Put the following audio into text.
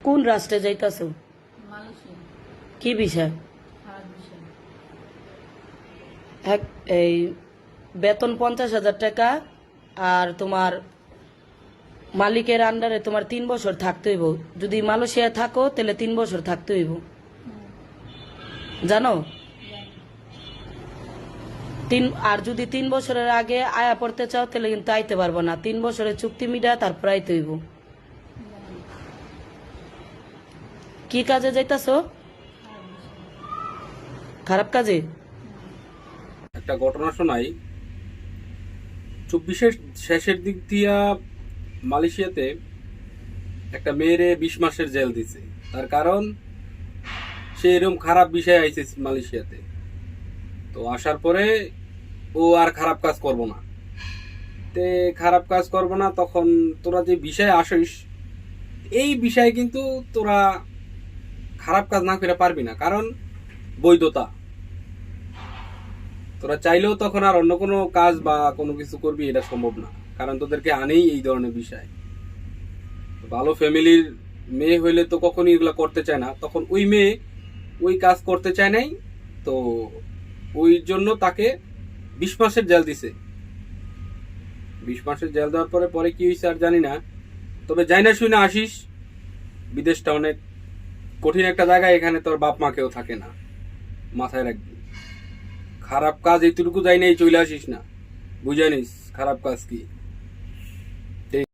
কোন রাষ্ট্রে যাইতাছো? মালয়েশিয়া। কি বিষয়? খারাপ বিষয়। এই বেতন 50,000 টাকা, আর তোমার মালিকের আন্ডারে তোমার 3 বছর থাকতে হইব। যদি মালয়েশিয়ায় থাকো তাহলে 3 বছর থাকতে হইব, জানো? আর যদি 3 বছরের আগে আয়া পড়তে চাও তাহলে কিন্তু আইতে পারবো না। 3 বছরের চুক্তি মিটা তারপর আইতে হইব। কি কাজে যাইতাছো? খারাপ কাজে? একটা ঘটনা শোনাই। 24-এর শেষের দিক দিয়া মালয়েশিয়াতে একটা মেয়েরে 20 মাসের জেল দিছে। তার কারণ সে এরকম খারাপ বিষয় আইছে মালয়েশিয়াতে। তো আসার পরে ও আর খারাপ কাজ করব না। খারাপ কাজ করব না, তখন তোরা যে বিষয়ে আসিস এই বিষয়ে কিন্তু তোরা খারাপ কাজ না করে পারবি না, কারণ বৈধতা। তোরা চাইলেও তখন আর অন্য কোনো কাজ বা কোনো কিছু করবি এটা সম্ভব না, কারণ তোদেরকে আনেই এই ধরনের বিষয়। ভালো ফ্যামিলির মেয়ে হইলে তো কখনই এগুলো করতে চায় না, তখন ওই মেয়ে ওই কাজ করতে চায় নাই, তো ওই জন্য তাকে 20 মাসের জেল দিছে। 20 মাসের জেল দেওয়ার পরে পরে কি হয়েছে আর জানি না। তবে যাই না শুই না আসিস, বিদেশটা অনেক কঠিন একটা জায়গা, এখানে তোর বাপ মা কেউ থাকে না, মাথায় রাখবি। খারাপ কাজ এইটুকু যাই নাই চলে আসিস না, বুঝে নিস খারাপ কাজ কি।